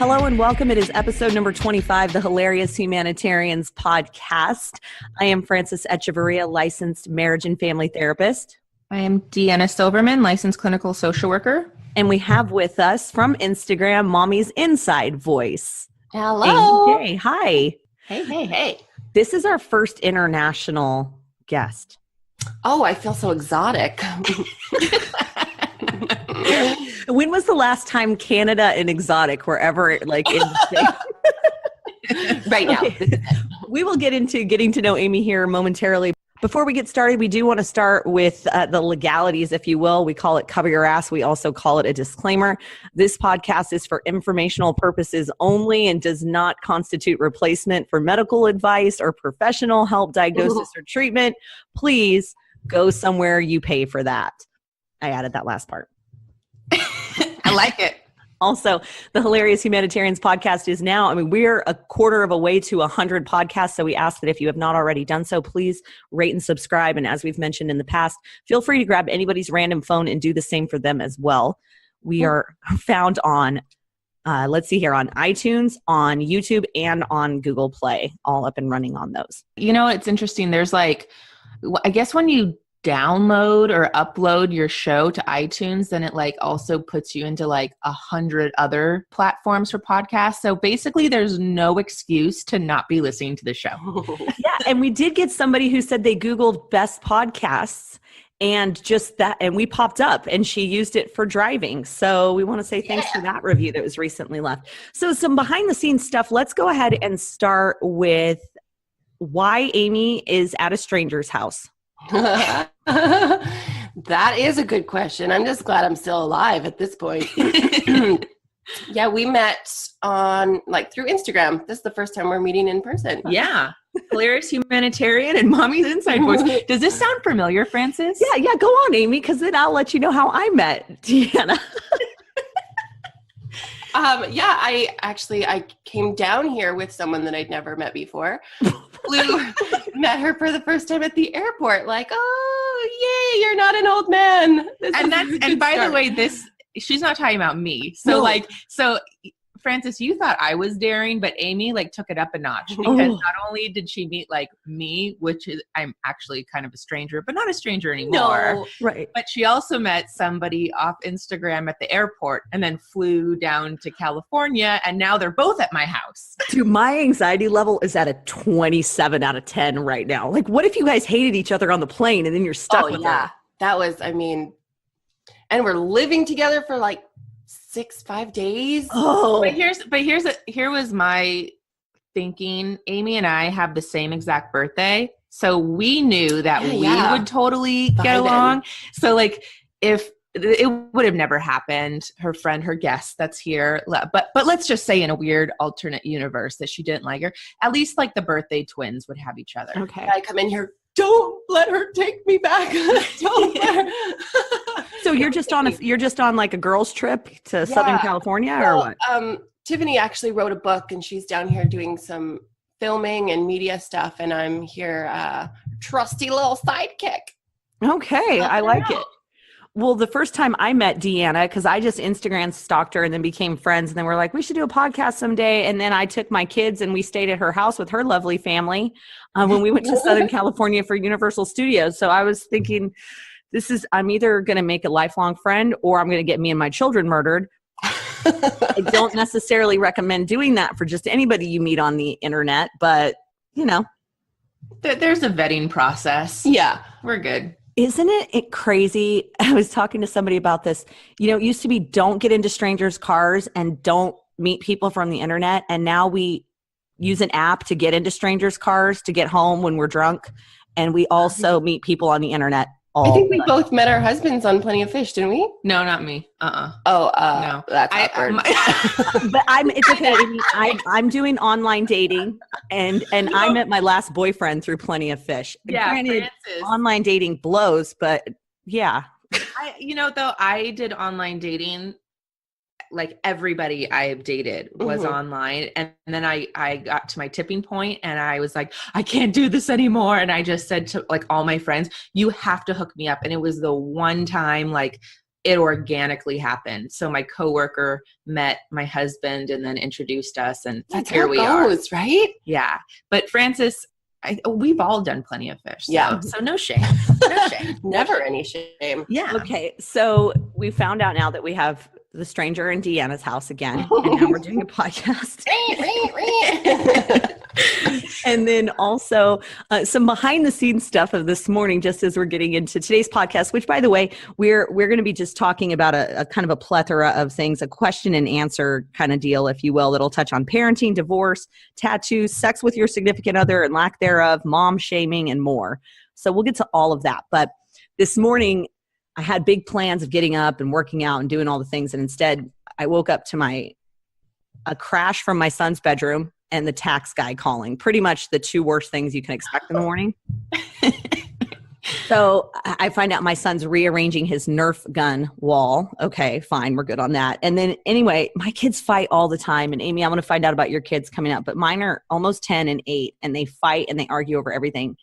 Hello and welcome. It is episode number 25, the Hilarious Humanitarians Podcast. I am Frances Echeverria, licensed marriage and family therapist. I am Deanna Silverman, licensed clinical social worker. And we have with us from Instagram, Mommy's Inside Voice. Hello. Hey, hi. Hey. This is our first international guest. Oh, I feel so exotic. When was the last time Canada and exotic were ever like in the same? Right now. Okay. We will get into getting to know Amy here momentarily. Before we get started, we do want to start with the legalities, if you will. We call it cover your ass. We also call it a disclaimer. This podcast is for informational purposes only and does not constitute replacement for medical advice or professional help, diagnosis, or treatment. Please go somewhere you pay for that. I added that last part. I like it. Also, the Hilarious Humanitarians Podcast is now, we're a quarter of a way to 100 podcasts. So we ask that if you have not already done so, please rate and subscribe. And as we've mentioned in the past, feel free to grab anybody's random phone and do the same for them as well. We are found on, on iTunes, on YouTube, and on Google Play, all up and running on those. You know, it's interesting. There's I guess when you download or upload your show to iTunes, then it also puts you into 100 other platforms for podcasts. So basically there's no excuse to not be listening to the show. Yeah. And we did get somebody who said they Googled best podcasts and just that, and we popped up and she used it for driving. So we want to say thanks for that review that was recently left. So some behind the scenes stuff. Let's go ahead and start with why Amy is at a stranger's house. That is a good question. I'm just glad I'm still alive at this point. Yeah, we met on through Instagram. This is the first time we're meeting in person. Yeah. Hilarious Humanitarian and Mommy's Inside Voice. Does this sound familiar, Frances? Yeah. Go on, Amy, because then I'll let you know how I met Deanna. I came down here with someone that I'd never met before. Met her for the first time at the airport. Oh, yay, you're not an old man. And by the way, she's not talking about me. So No. Frances, you thought I was daring, but Amy took it up a notch because not only did she meet me, which is I'm actually kind of a stranger, but not a stranger anymore. No, right. But she also met somebody off Instagram at the airport and then flew down to California, and now they're both at my house. Dude, my anxiety level is at a 27 out of 10 right now. What if you guys hated each other on the plane and then you're stuck with her? That was, and we're living together for 5 days. Oh, Here was my thinking. Amy and I have the same exact birthday, so we knew that we would totally get along. So if it would have never happened, her guest that's here, but let's just say in a weird alternate universe that she didn't like her, at least the birthday twins would have each other. okay. I come in here. Don't let her take me back. Don't let her. So you're just on a girls' trip to Southern California, or what? Tiffany actually wrote a book, and she's down here doing some filming and media stuff, and I'm here, trusty little sidekick. Okay, I like it. Well, the first time I met Deanna, because I just Instagram stalked her and then became friends, and then we're like, we should do a podcast someday. And then I took my kids and we stayed at her house with her lovely family when we went to Southern California for Universal Studios. So I was thinking, I'm either going to make a lifelong friend or I'm going to get me and my children murdered. I don't necessarily recommend doing that for just anybody you meet on the internet, but There's a vetting process. Yeah, we're good. Isn't it crazy? I was talking to somebody about this. It used to be don't get into strangers' cars and don't meet people from the internet. And now we use an app to get into strangers' cars to get home when we're drunk. And we also meet people on the internet. I think we both met our husbands on Plenty of Fish, didn't we? No, not me. No. That's awkward. But it's okay. I'm doing online dating, and I met my last boyfriend through Plenty of Fish. Yeah, granted, Frances. Online dating blows, but yeah. I did online dating. Everybody I dated was online. And then I got to my tipping point and I was like, I can't do this anymore. And I just said to all my friends, you have to hook me up. And it was the one time it organically happened. So my coworker met my husband and then introduced us, and That's here how it we are. goes, right? Yeah. But Francis, we've all done plenty of fish. So, Yeah. So no shame. No shame. Never any shame. Yeah. Okay, so we found out now that we have the stranger in Deanna's house again, and now we're doing a podcast. And then also some behind the scenes stuff of this morning, just as we're getting into today's podcast, which, by the way, we're going to be just talking about a kind of a plethora of things, a question and answer kind of deal, if you will, that'll touch on parenting, divorce, tattoos, sex with your significant other and lack thereof, mom shaming, and more. So we'll get to all of that. But this morning, I had big plans of getting up and working out and doing all the things. And instead, I woke up to a crash from my son's bedroom and the tax guy calling. Pretty much the two worst things you can expect in the morning. So I find out my son's rearranging his Nerf gun wall. Okay, fine. We're good on that. And then anyway, my kids fight all the time. And Amy, I want to find out about your kids coming up. But mine are almost 10 and 8. And they fight and they argue over everything.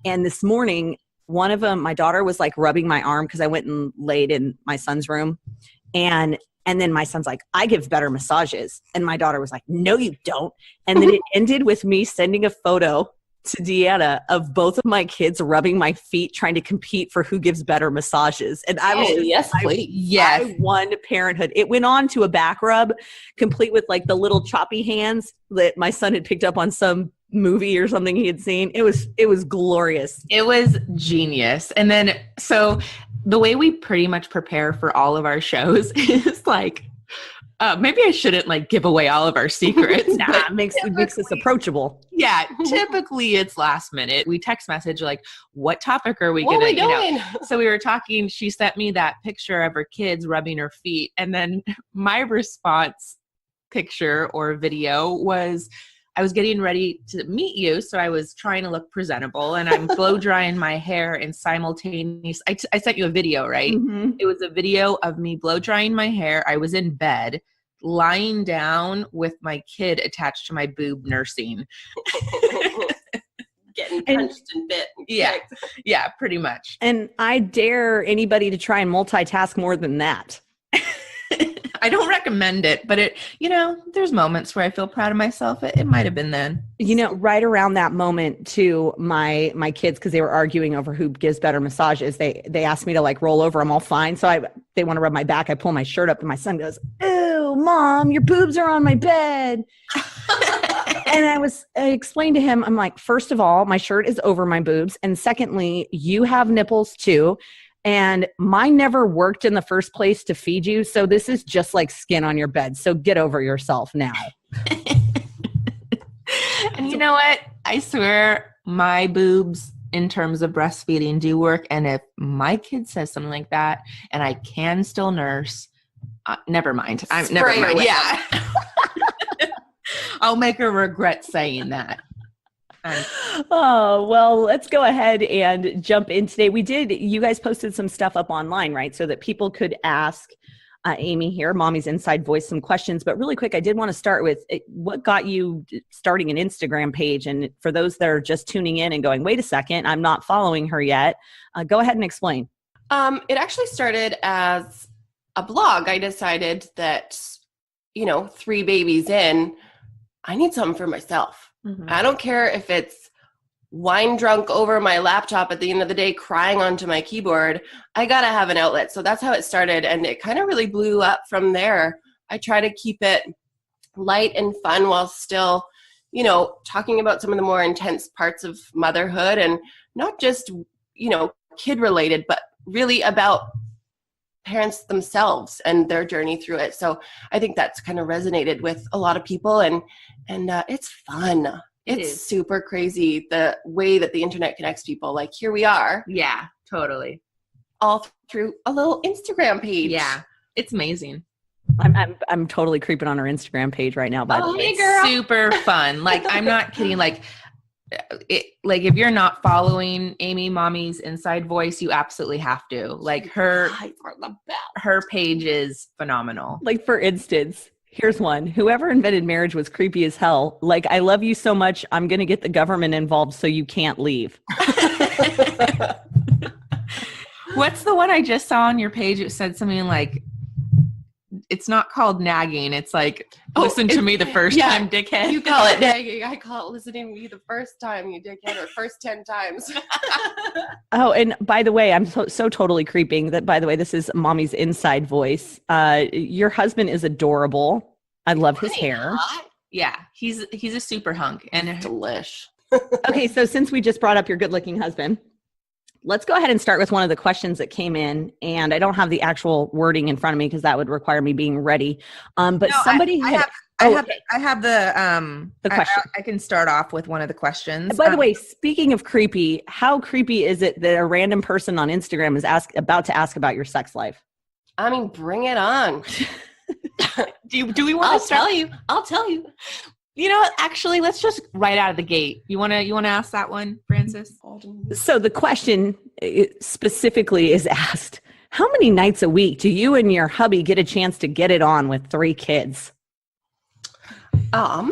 And this morning, one of them, my daughter was like rubbing my arm because I went and laid in my son's room. And then my son's like, I give better massages. And my daughter was like, no, you don't. And then it ended with me sending a photo to Deanna of both of my kids rubbing my feet, trying to compete for who gives better massages. And I was yes, please. Yes. I won parenthood. It went on to a back rub, complete with like the little choppy hands that my son had picked up on some movie or something he had seen. It was glorious. It was genius. And then, so the way we pretty much prepare for all of our shows is like, maybe I shouldn't like give away all of our secrets. Nah, it makes us approachable. Yeah. Typically it's last minute. We text message like, what topic are we What going to, are we doing? So we were talking, she sent me that picture of her kids rubbing her feet. And then my response picture or video was, I was getting ready to meet you, so I was trying to look presentable, and I'm blow drying my hair and simultaneously, I sent you a video, right? Mm-hmm. It was a video of me blow drying my hair. I was in bed, lying down with my kid attached to my boob nursing. Getting punched and bit. Yeah. Yeah, pretty much. And I dare anybody to try and multitask more than that. I don't recommend it, but it, there's moments where I feel proud of myself. It might have been then. Right around that moment too, my kids, because they were arguing over who gives better massages, they asked me to like roll over. I'm all fine. So they want to rub my back. I pull my shirt up and my son goes, "Ew, Mom, your boobs are on my bed." And I explained to him, I'm like, first of all, my shirt is over my boobs. And secondly, you have nipples too. And mine never worked in the first place to feed you. So this is just like skin on your bed. So get over yourself now. And you know what? I swear my boobs in terms of breastfeeding do work. And if my kid says something like that and I can still nurse, never mind. Never mind. Yeah. I'll make her regret saying that. Oh, well, let's go ahead and jump in today. You guys posted some stuff up online, right? So that people could ask Amy here, Mommy's Inside Voice, some questions. But really quick, I did want to start with what got you starting an Instagram page? And for those that are just tuning in and going, wait a second, I'm not following her yet. Go ahead and explain. It actually started as a blog. I decided that, 3 babies in, I need something for myself. Mm-hmm. I don't care if it's wine drunk over my laptop at the end of the day, crying onto my keyboard. I got to have an outlet. So that's how it started. And it kind of really blew up from there. I try to keep it light and fun while still, talking about some of the more intense parts of motherhood, and not just, kid related, but really about parents themselves and their journey through it. So I think that's kind of resonated with a lot of people, and it's fun. It's super crazy the way that the internet connects people. Like, here we are. Yeah, totally. All through a little Instagram page. Yeah, it's amazing. I'm totally creeping on her Instagram page right now. By the way, hey girl. Super fun. Like, I'm not kidding. Like if you're not following Amy Mommy's Inside Voice, you absolutely have to. Like, her page is phenomenal. Like, for instance, here's one. Whoever invented marriage was creepy as hell. Like, I love you so much, I'm going to get the government involved so you can't leave. What's the one I just saw on your page? It said something like, it's not called nagging. It's like, listen to me the first time, dickhead. You call it nagging. I call it listening to me the first time, you dickhead, or first 10 times. Oh, and by the way, I'm so totally creeping that, by the way, this is Mommy's inside voice. Your husband is adorable. I love his hair. Yeah, he's a super hunk. And delish. Okay, so since we just brought up your good-looking husband, let's go ahead and start with one of the questions that came in. And I don't have the actual wording in front of me because that would require me being ready. But no, somebody I have the question. I can start off with one of the questions. By the way, speaking of creepy, how creepy is it that a random person on Instagram is about to ask about your sex life? I mean, bring it on. Do we want to start? I'll tell you. You know what? Actually, let's just right out of the gate. You wanna ask that one, Francis? So the question specifically is asked: how many nights a week do you and your hubby get a chance to get it on with 3 kids? And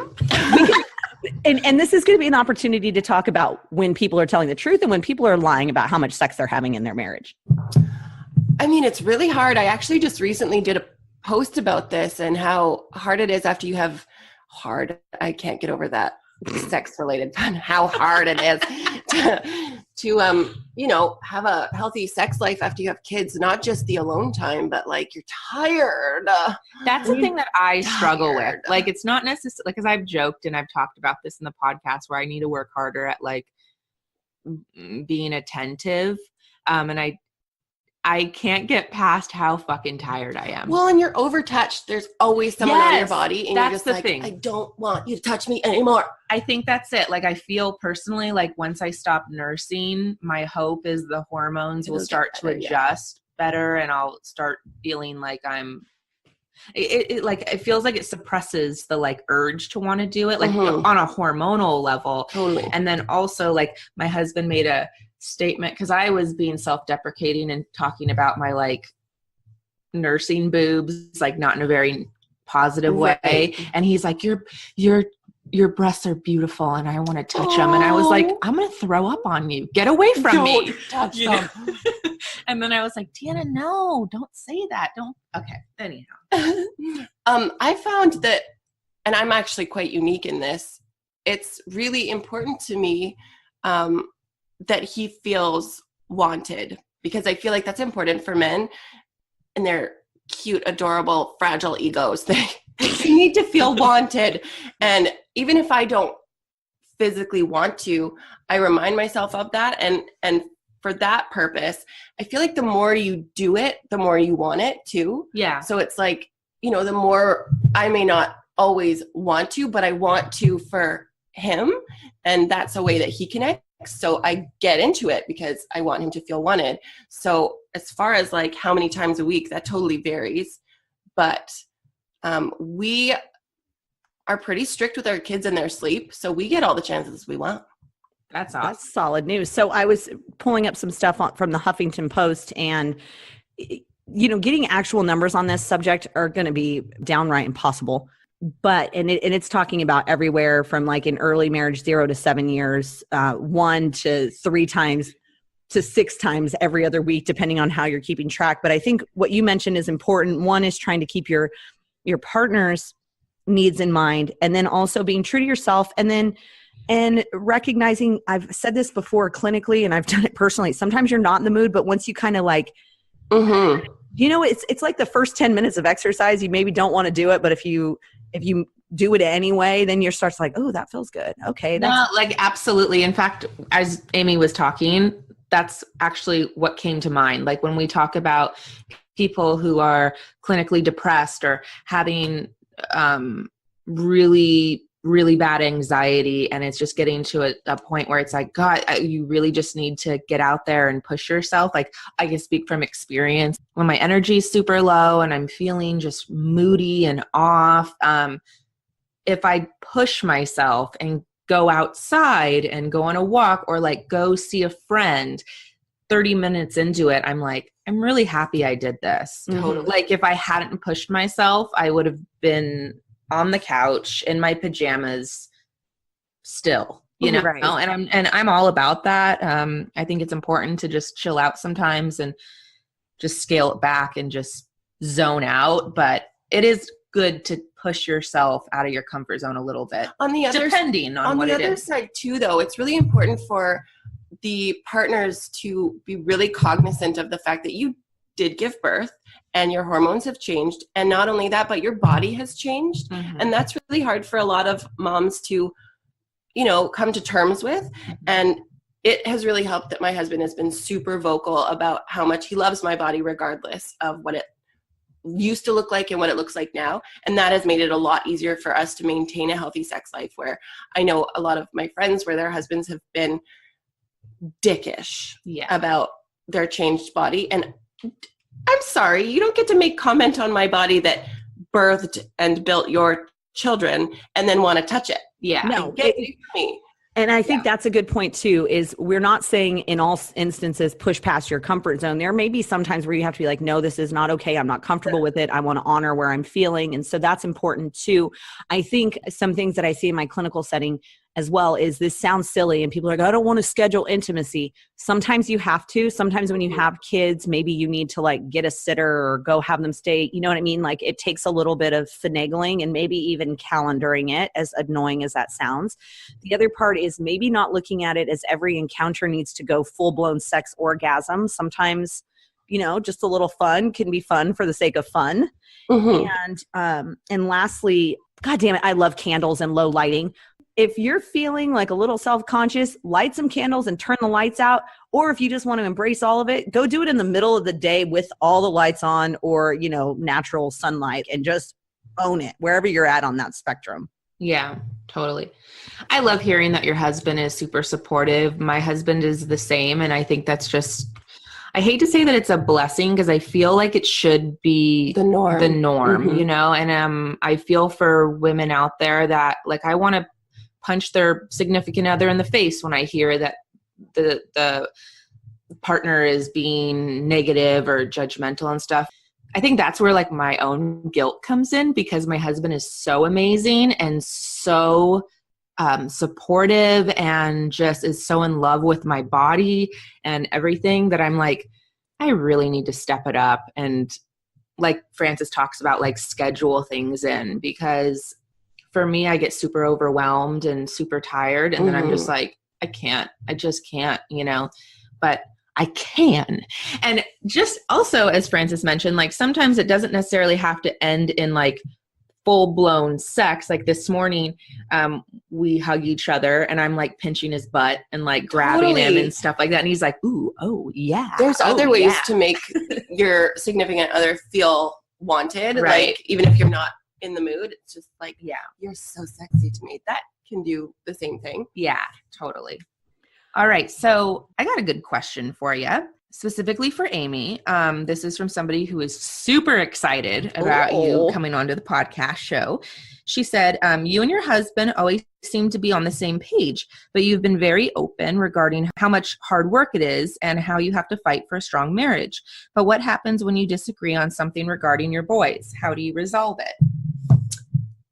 this is going to be an opportunity to talk about when people are telling the truth and when people are lying about how much sex they're having in their marriage. I mean, it's really hard. I actually just recently did a post about this and how hard it is after you have I can't get over that sex related fun, how hard it is to have a healthy sex life after you have kids, not just the alone time, but like you're tired. That's the thing that I struggle with. Like, it's not necessarily, because I've joked and I've talked about this in the podcast where I need to work harder at like being attentive. And I can't get past how fucking tired I am. Well, and you're overtouched. There's always someone on your body. And that's you're just the like, thing. I don't want you to touch me anymore. I think that's it. Like, I feel personally like once I stop nursing, my hope is the hormones will start to adjust better and I'll start feeling like it feels like it suppresses the like urge to want to do it, like on a hormonal level. Totally. And then also like my husband made a statement because I was being self-deprecating and talking about my like nursing boobs, like not in a very positive way. And he's like, your breasts are beautiful and I want to touch them. And I was like, I'm going to throw up on you. Get away from me. Touch them. And then I was like, Deanna, no, don't say that. Don't. Okay. Anyhow. I found that, and I'm actually quite unique in this, it's really important to me that he feels wanted, because I feel like that's important for men and their cute, adorable, fragile egos. They need to feel wanted. And even if I don't physically want to, I remind myself of that. And for that purpose, I feel like the more you do it, the more you want it too. Yeah. So it's like, the more I may not always want to, but I want to for him. And that's a way that he connects. So I get into it because I want him to feel wanted. So as far as like how many times a week, that totally varies. But we are pretty strict with our kids and their sleep. So we get all the chances we want. That's awesome. That's solid news. So I was pulling up some stuff from the Huffington Post, and getting actual numbers on this subject are going to be downright impossible. But it's talking about everywhere from like in early marriage, 0 to 7 years, 1 to 3 times to 6 times every other week, depending on how you're keeping track. But I think what you mentioned is important. One is trying to keep your partner's needs in mind, and then also being true to yourself, and recognizing, I've said this before clinically, and I've done it personally. Sometimes you're not in the mood, but once you kind of like, it's like the first 10 minutes of exercise, you maybe don't want to do it, but if you do it anyway, then you start like, oh, that feels good. Okay. Like absolutely. In fact, as Amy was talking, that's actually what came to mind. Like when we talk about people who are clinically depressed or having really, really bad anxiety, and it's just getting to a point where it's like, God, you really just need to get out there and push yourself. Like I can speak from experience. When my energy is super low and I'm feeling just moody and off, if I push myself and go outside and go on a walk or like go see a friend, 30 minutes into it, I'm like, I'm really happy I did this. Totally. Like if I hadn't pushed myself, I would have been on the couch in my pajamas still. you know, Right. and I'm all about that. I think it's important to just chill out sometimes and just scale it back and just zone out. But it is good to push yourself out of your comfort zone a little bit. Depending on what it is. On the other side too, though, it's really important for the partners to be really cognizant of the fact that you did give birth and your hormones have changed. And not only that, but your body has changed. Mm-hmm. And that's really hard for a lot of moms to, you know, come to terms with. And it has really helped that my husband has been super vocal about how much he loves my body regardless of what it used to look like and what it looks like now. And that has made it a lot easier for us to maintain a healthy sex life, where I know a lot of my friends where their husbands have been dickish about their changed body. And I'm sorry, you don't get to make comment on my body that birthed and built your children and then want to touch it. Yeah. No, and I think that's a good point too, is we're not saying in all instances, push past your comfort zone. There may be sometimes where you have to be like, no, this is not okay. I'm not comfortable with it. I want to honor where I'm feeling. And so that's important too. I think some things that I see in my clinical setting as well is, this sounds silly and people are like, I don't want to schedule intimacy. Sometimes you have to. Sometimes when you have kids, maybe you need to like get a sitter or go have them stay. You know what I mean? Like it takes a little bit of finagling and maybe even calendaring it, as annoying as that sounds. The other part is maybe not looking at it as every encounter needs to go full-blown sex orgasm. Sometimes, you know, just a little fun can be fun for the sake of fun. Mm-hmm. And lastly, God damn it, I love candles and low lighting. If you're feeling like a little self-conscious, light some candles and turn the lights out. Or if you just want to embrace all of it, go do it in the middle of the day with all the lights on, or, you know, natural sunlight, and just own it wherever you're at on that spectrum. Yeah, totally. I love hearing that your husband is super supportive. My husband is the same. And I think that's just, I hate to say that it's a blessing, because I feel like it should be the norm, mm-hmm. you know? And I feel for women out there that, like, I want to punch their significant other in the face when I hear that the partner is being negative or judgmental and stuff. I think that's where like my own guilt comes in, because my husband is so amazing and so supportive and just is so in love with my body and everything, that I'm like, I really need to step it up. And like Frances talks about, like, schedule things in, because for me, I get super overwhelmed and super tired. And then I'm just like, I just can't, you know, but I can. And just also, as Frances mentioned, like sometimes it doesn't necessarily have to end in like full blown sex. Like this morning, we hug each other and I'm like pinching his butt and like grabbing him and stuff like that. And he's like, ooh, oh yeah. There's other ways to make your significant other feel wanted. Right. Like even if you're not in the mood, it's just like, yeah, you're so sexy to me. That can do the same thing. Yeah, totally. All right. So I got a good question for you, specifically for Amy. This is from somebody who is super excited about you coming onto the podcast show. She said, you and your husband always seem to be on the same page, but you've been very open regarding how much hard work it is and how you have to fight for a strong marriage. But what happens when you disagree on something regarding your boys? How do you resolve it?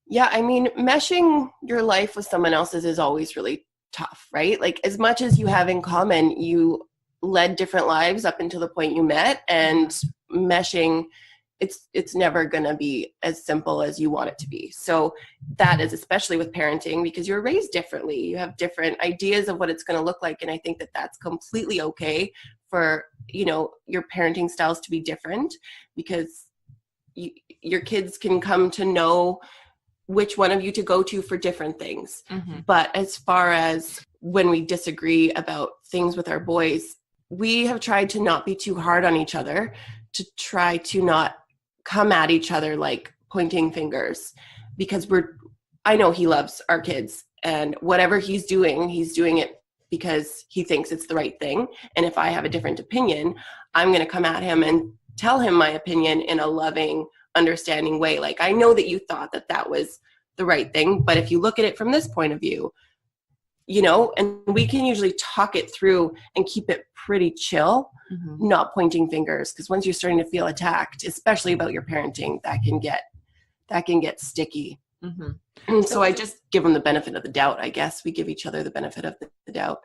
Yeah, I mean, meshing your life with someone else's is always really tough, right? Like as much as you have in common, you led different lives up until the point you met, and meshing, it's never going to be as simple as you want it to be. So that is especially with parenting, because you're raised differently. You have different ideas of what it's going to look like. And I think that that's completely okay for, you know, your parenting styles to be different, because your kids can come to know which one of you to go to for different things. Mm-hmm. But as far as when we disagree about things with our boys, we have tried to not be too hard on each other, to try to not come at each other like pointing fingers, because I know he loves our kids, and whatever he's doing it because he thinks it's the right thing. And if I have a different opinion, I'm going to come at him and tell him my opinion in a loving, understanding way. Like, I know that you thought that was the right thing, but if you look at it from this point of view, you know, and we can usually talk it through and keep it pretty chill, mm-hmm. not pointing fingers. Because once you're starting to feel attacked, especially about your parenting, that can get sticky. Mm-hmm. So I just give them the benefit of the doubt, I guess. We give each other the benefit of the doubt.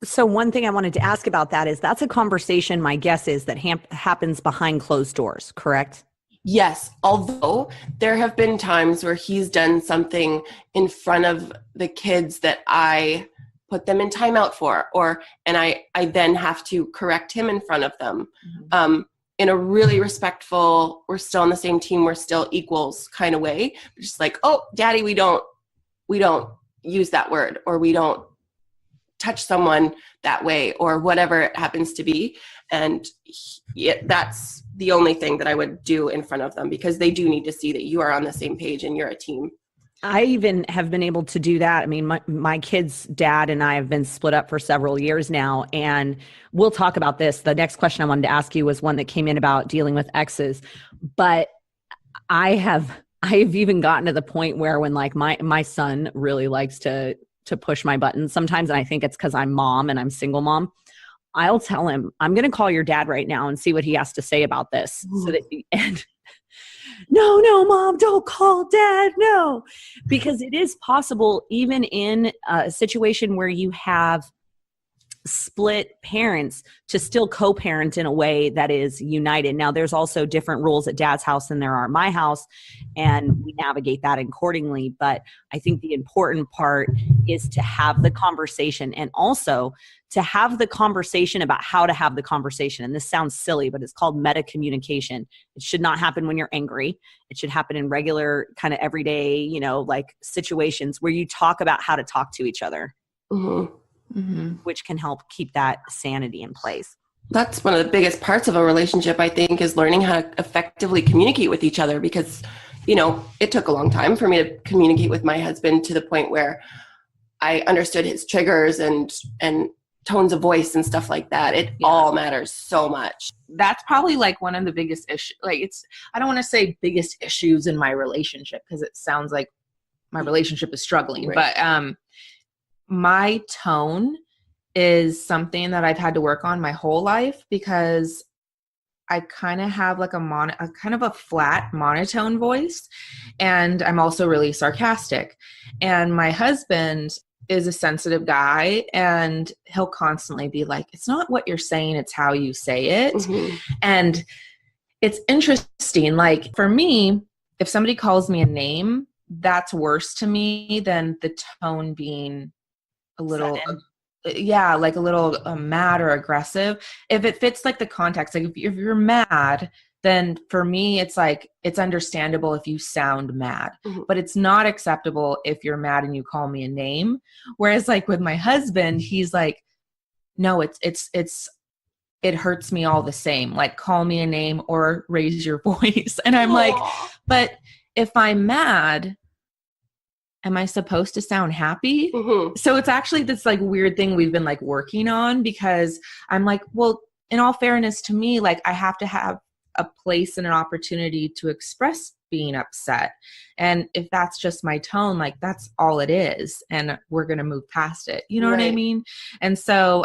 So one thing I wanted to ask about that is that's a conversation, my guess is, that happens behind closed doors, correct? Yes, although there have been times where he's done something in front of the kids that I put them in timeout for, and I then have to correct him in front of them. In a really respectful, we're still on the same team, we're still equals kind of way. Just like, oh, Daddy, we don't use that word, or we don't touch someone that way, or whatever it happens to be. And that's the only thing that I would do in front of them, because they do need to see that you are on the same page and you're a team. I even have been able to do that. I mean, my kid's dad and I have been split up for several years now, and we'll talk about this. The next question I wanted to ask you was one that came in about dealing with exes, but I've even gotten to the point where when like my son really likes to push my buttons sometimes, and I think it's because I'm mom and I'm single mom, I'll tell him, I'm going to call your dad right now and see what he has to say about this. So that no, Mom, don't call Dad. No, because it is possible, even in a situation where you have split parents, to still co-parent in a way that is united. Now, there's also different rules at Dad's house than there are at my house, and we navigate that accordingly. But I think the important part is to have the conversation, and also to have the conversation about how to have the conversation. And this sounds silly, but it's called meta communication. It should not happen when you're angry. It should happen in regular kind of everyday, like situations where you talk about how to talk to each other. Which can help keep that sanity in place. That's one of the biggest parts of a relationship, I think, is learning how to effectively communicate with each other, because, it took a long time for me to communicate with my husband to the point where I understood his triggers and tones of voice and stuff like that. It all matters so much. That's probably like one of the biggest issues. Like I don't want to say biggest issues in my relationship, because it sounds like my relationship is struggling, right. But, my tone is something that I've had to work on my whole life, because I kind of have like a kind of a flat monotone voice, and I'm also really sarcastic. And my husband is a sensitive guy, and he'll constantly be like, it's not what you're saying, it's how you say it. And it's interesting. Like for me, if somebody calls me a name, that's worse to me than the tone being a little, like a little mad or aggressive. If it fits like the context, like if you're mad, then for me, it's like, it's understandable if you sound mad, but it's not acceptable if you're mad and you call me a name. Whereas like with my husband, he's like, no, it hurts me all the same. Like call me a name or raise your voice. And I'm like, but if I'm mad, am I supposed to sound happy? So it's actually this like weird thing we've been like working on, because I'm like, well, in all fairness to me, like I have to have a place and an opportunity to express being upset. And if that's just my tone, like that's all it is. And we're going to move past it. You know what I mean? And so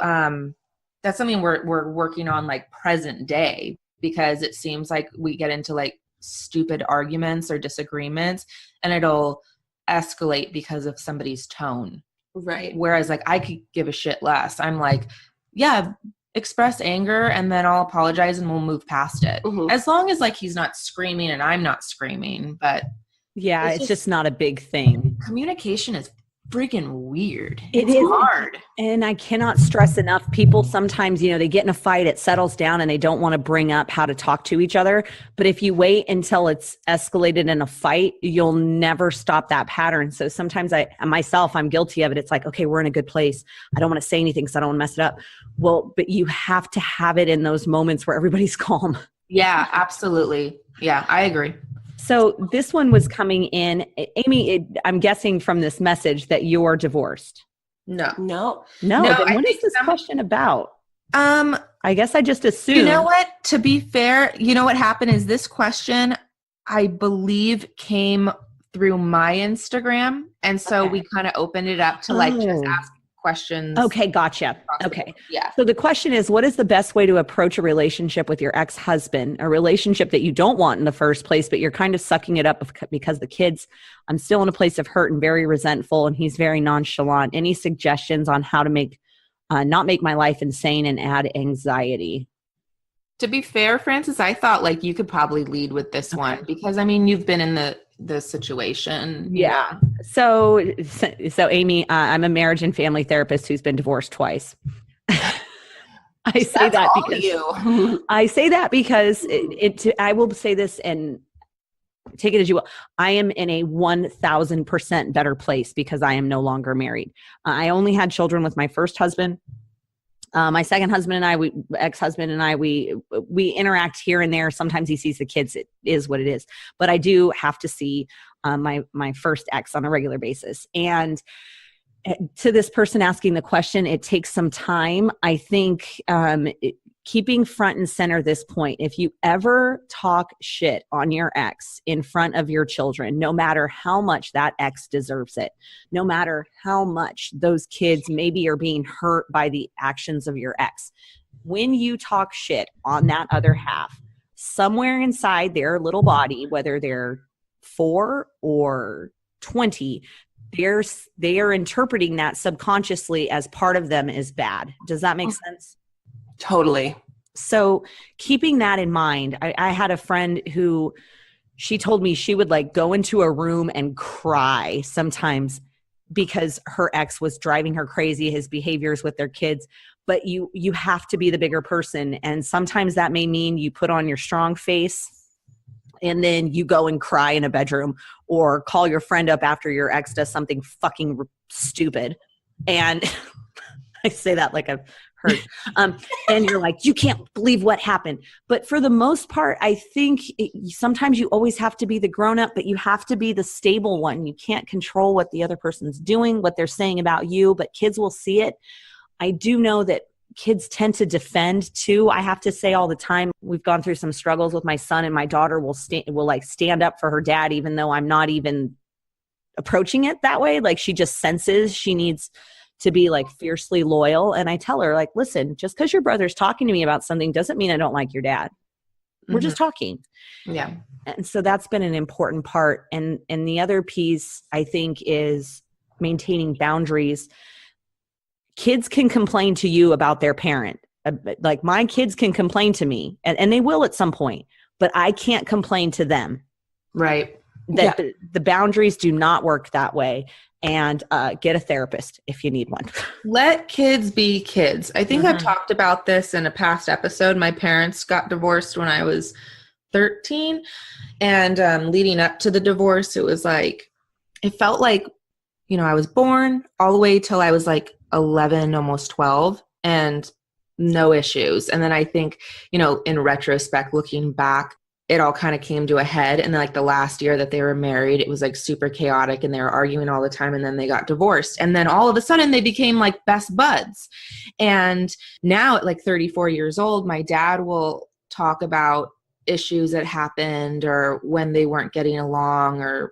that's something we're working on like present day, because it seems like we get into like stupid arguments or disagreements, and it'll escalate because of somebody's tone. Right. Whereas like I could give a shit less. I'm like, yeah, express anger and then I'll apologize and we'll move past it. As long as like he's not screaming and I'm not screaming. But yeah, it's just not a big thing. Communication is freaking weird. It's hard. And I cannot stress enough, people sometimes, they get in a fight, it settles down and they don't want to bring up how to talk to each other. But if you wait until it's escalated in a fight, you'll never stop that pattern. So sometimes I'm guilty of it. It's like, okay, we're in a good place. I don't want to say anything because I don't want to mess it up. Well, but you have to have it in those moments where everybody's calm. Yeah, absolutely. Yeah, I agree. So this one was coming in. Amy, I'm guessing from this message that you're divorced. No. Then what is this question about? I guess I just assumed. You know what? To be fair, you know what happened is this question, I believe, came through my Instagram. And so we kind of opened it up to like just ask questions. Okay, gotcha. Okay. Yeah. So the question is, what is the best way to approach a relationship with your ex-husband, a relationship that you don't want in the first place, but you're kind of sucking it up because the kids, I'm still in a place of hurt and very resentful, and he's very nonchalant. Any suggestions on how to not make my life insane and add anxiety? To be fair, Frances, I thought like you could probably lead with this one because I mean, you've been in the situation. Yeah. So Amy, I'm a marriage and family therapist who's been divorced twice. I say that because I will say this and take it as you will. I am in a 1,000% better place because I am no longer married. I only had children with my first husband. My second husband and ex-husband and I, we interact here and there. Sometimes he sees the kids. It is what it is. But I do have to see my first ex on a regular basis. And to this person asking the question, it takes some time. I think keeping front and center this point. If you ever talk shit on your ex in front of your children, no matter how much that ex deserves it, no matter how much those kids maybe are being hurt by the actions of your ex, when you talk shit on that other half, somewhere inside their little body, whether they're 4 or 20, they are interpreting that subconsciously as part of them is bad. Does that make sense? Totally. So keeping that in mind, I had a friend who she told me she would like go into a room and cry sometimes because her ex was driving her crazy, his behaviors with their kids. But you have to be the bigger person. And sometimes that may mean you put on your strong face and then you go and cry in a bedroom or call your friend up after your ex does something fucking stupid. And I say that like I've heard. And you're like, you can't believe what happened. But for the most part, I think sometimes you always have to be the grown-up, but you have to be the stable one. You can't control what the other person's doing, what they're saying about you, but kids will see it. I do know that kids tend to defend too. I have to say all the time, we've gone through some struggles with my son, and my daughter will stand up for her dad, even though I'm not even approaching it that way. Like she just senses she needs to be like fiercely loyal. And I tell her like, listen, just because your brother's talking to me about something doesn't mean I don't like your dad. We're just talking. Yeah. And so that's been an important part. And the other piece I think is maintaining boundaries. Kids can complain to you about their parent. Like my kids can complain to me and they will at some point, but I can't complain to them. Right. The boundaries do not work that way. And get a therapist if you need one. Let kids be kids. I think I've talked about this in a past episode. My parents got divorced when I was 13. And leading up to the divorce, it was like, it felt like, I was born all the way till I was like 11, almost 12, and no issues. And then I think, in retrospect, looking back, it all kind of came to a head. And then like the last year that they were married, it was like super chaotic and they were arguing all the time. And then they got divorced. And then all of a sudden they became like best buds. And now at like 34 years old, my dad will talk about issues that happened or when they weren't getting along, or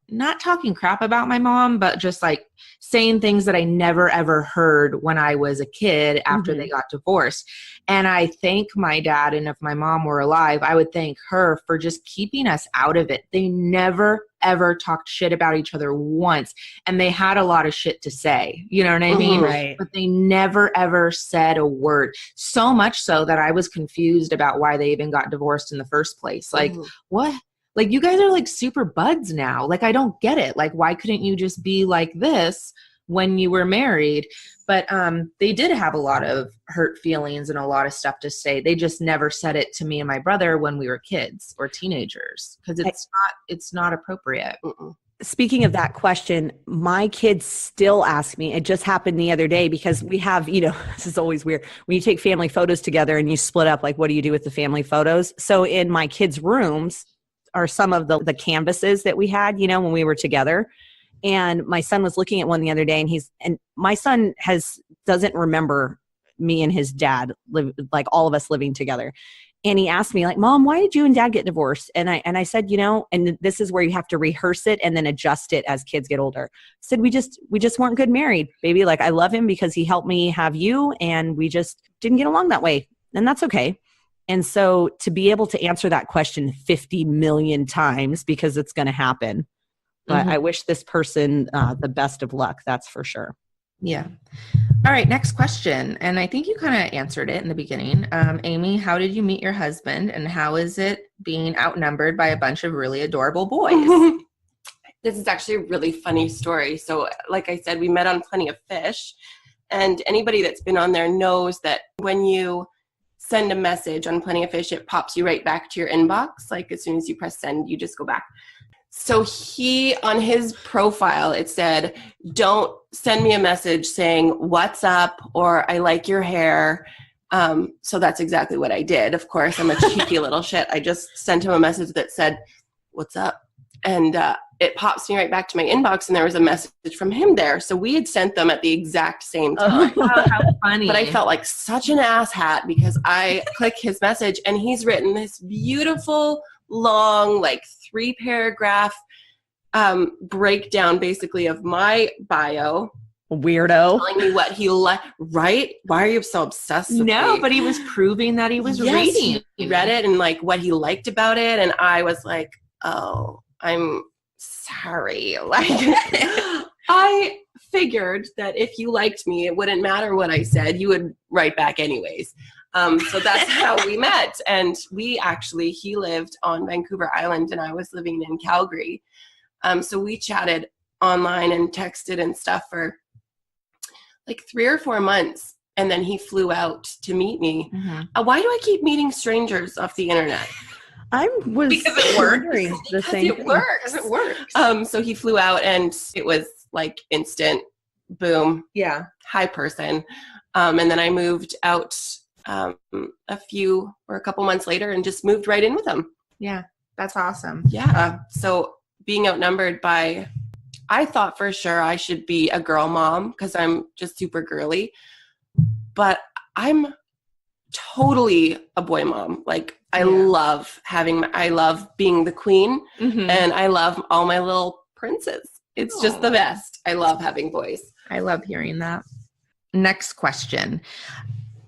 not talking crap about my mom, but just like saying things that I never ever heard when I was a kid after they got divorced. And I thank my dad, and if my mom were alive, I would thank her for just keeping us out of it. They never ever talked shit about each other once, and they had a lot of shit to say, you know what I mean? Right. But they never ever said a word, so much so that I was confused about why they even got divorced in the first place. Like, what? Like, you guys are like super buds now. Like, I don't get it. Like, why couldn't you just be like this when you were married? But they did have a lot of hurt feelings and a lot of stuff to say. They just never said it to me and my brother when we were kids or teenagers, because it's not appropriate. Speaking of that question, my kids still ask me, it just happened the other day, because we have, this is always weird. When you take family photos together and you split up, like, what do you do with the family photos? So in my kids' rooms are some of the canvases that we had, when we were together. And my son was looking at one the other day, and my son doesn't remember me and his dad like all of us living together. And he asked me like, Mom, why did you and Dad get divorced? And I said, and this is where you have to rehearse it and then adjust it as kids get older. I said, we just weren't good married, baby. Like, I love him because he helped me have you, and we just didn't get along that way. And that's okay. And so to be able to answer that question 50 million times, because it's going to happen. But I wish this person the best of luck. That's for sure. Yeah. All right. Next question. And I think you kind of answered it in the beginning. Amy, how did you meet your husband, and how is it being outnumbered by a bunch of really adorable boys? This is actually a really funny story. So like I said, we met on Plenty of Fish, and anybody that's been on there knows that when you send a message on Plenty of Fish, it pops you right back to your inbox. Like as soon as you press send, you just go back. So he, on his profile, it said, don't send me a message saying, what's up, or I like your hair. So that's exactly what I did. Of course, I'm a cheeky little shit. I just sent him a message that said, what's up? And it pops me right back to my inbox, and there was a message from him there. So we had sent them at the exact same time. Oh, how funny. But I felt like such an asshat because I click his message, and he's written this beautiful, long, like 3-paragraph breakdown basically of my bio. Weirdo. Telling me what he liked, right? Why are you so obsessed with me? But he was proving that he was reading. He read it and like what he liked about it. And I was like, oh, I'm sorry. Like, I figured that if you liked me, it wouldn't matter what I said. You would write back anyways. So that's how we met. And he lived on Vancouver Island and I was living in Calgary. So we chatted online and texted and stuff for like 3 or 4 months. And then he flew out to meet me. Why do I keep meeting strangers off the internet? Because it works. It works. So he flew out and it was like instant boom. Yeah. Hi person. And then I moved out a couple months later and just moved right in with him. Yeah. That's awesome. Yeah. So being outnumbered by, I thought for sure I should be a girl mom because I'm just super girly, but I'm totally a boy mom. Like I love being the queen and I love all my little princes. It's just the best. I love having boys. I love hearing that. Next question.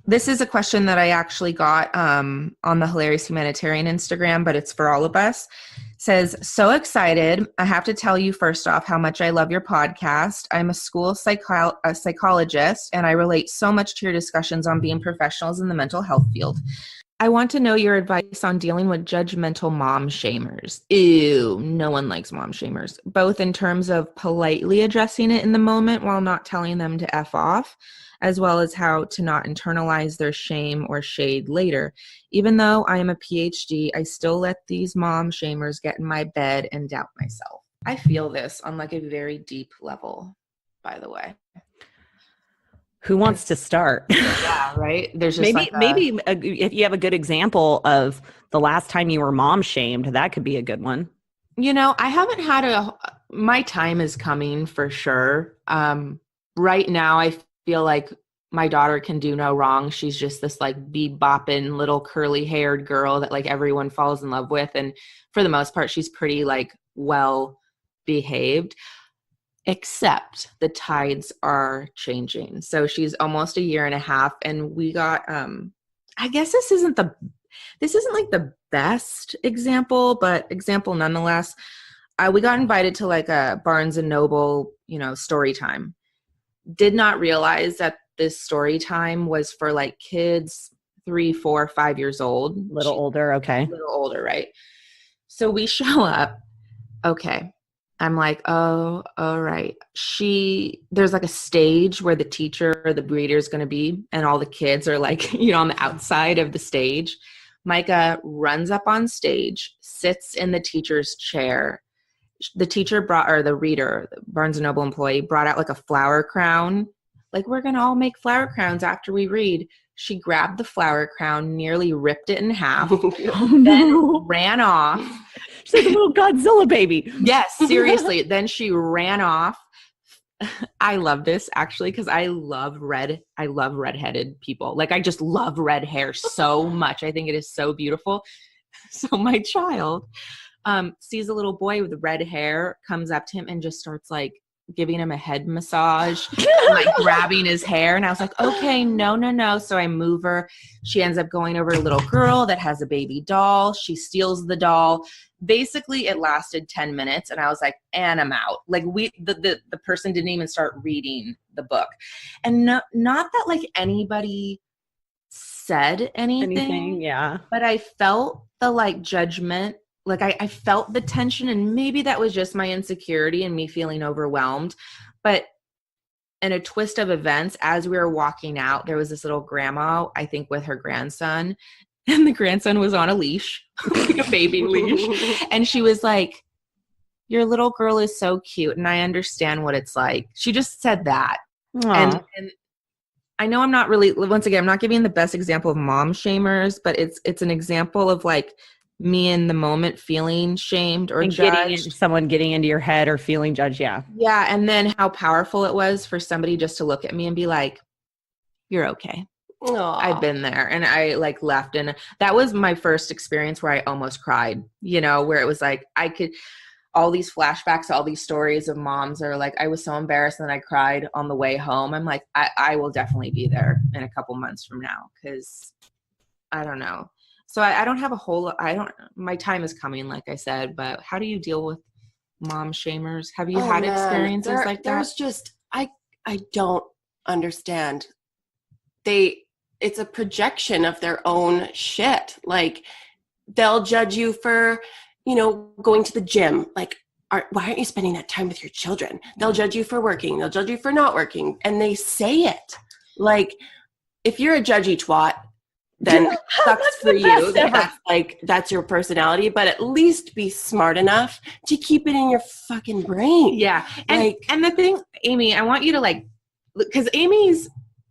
This is a question that I actually got on the Hilarious Humanitarian Instagram, but it's for all of us. Says, so excited. I have to tell you first off how much I love your podcast. I'm a school psychologist, and I relate so much to your discussions on being professionals in the mental health field. I want to know your advice on dealing with judgmental mom shamers. Ew, no one likes mom shamers, both in terms of politely addressing it in the moment while not telling them to F off, as well as how to not internalize their shame or shade later. Even though I am a PhD, I still let these mom shamers get in my bed and doubt myself. I feel this on like a very deep level, by the way. Who wants to start? Yeah, right? There's just maybe if you have a good example of the last time you were mom shamed, that could be a good one. You know, I haven't had my time is coming for sure. Right now, I feel like my daughter can do no wrong. She's just this like bebopping little curly haired girl that like everyone falls in love with. And for the most part, she's pretty like well behaved, except the tides are changing. So she's almost 1.5 years and we got, I guess this isn't like the best example, but example nonetheless. We got invited to like a Barnes and Noble, story time. Did not realize that this story time was for like kids 3, 4, 5 years old. Older. Okay. A little older. Right. So we show up. Okay. I'm like, oh, all right. There's like a stage where the teacher or the reader is going to be, and all the kids are like, on the outside of the stage. Micah runs up on stage, sits in the teacher's chair. The teacher the reader, the Barnes & Noble employee, brought out like a flower crown. Like, we're going to all make flower crowns after we read. She grabbed the flower crown, nearly ripped it in half, then ran off. She's like a little Godzilla baby. Yes, seriously. Then she ran off, I love this actually because I love redheaded people. Like I just love red hair so much. I think it is so beautiful. So my child sees a little boy with red hair, comes up to him and just starts like giving him a head massage, and, like grabbing his hair. And I was like, okay, no. So I move her. She ends up going over to a little girl that has a baby doll. She steals the doll. Basically, it lasted 10 minutes. And I was like, and I'm out. Like the person didn't even start reading the book. And not that like anybody said anything. Yeah. But I felt the like judgment. Like I felt the tension, and maybe that was just my insecurity and me feeling overwhelmed. But in a twist of events, as we were walking out, there was this little grandma, I think with her grandson, and the grandson was on a leash, like a baby leash. And she was like, your little girl is so cute, and I understand what it's like. She just said that. And I know I'm not really, once again, I'm not giving the best example of mom shamers, but it's an example of like me in the moment feeling shamed or judged. Someone getting into your head or feeling judged. Yeah. Yeah. And then how powerful it was for somebody just to look at me and be like, you're okay. Aww. I've been there. And I like left. And that was my first experience where I almost cried, you know, where it was like, I could, all these flashbacks, all these stories of moms are like, I was so embarrassed and I cried on the way home. I'm like, I will definitely be there in a couple months from now. Cause I don't know. So I don't have my time is coming, like I said, but how do you deal with mom shamers? Have you had experiences like that? There's just, I don't understand. It's a projection of their own shit. Like they'll judge you for, you know, going to the gym. Like, why aren't you spending that time with your children? They'll judge you for working. They'll judge you for not working. And they say it. Like, if you're a judgy twat, then sucks for you. That's your personality, but at least be smart enough to keep it in your fucking brain. Yeah. And the thing, Amy, I want you to like, because Amy's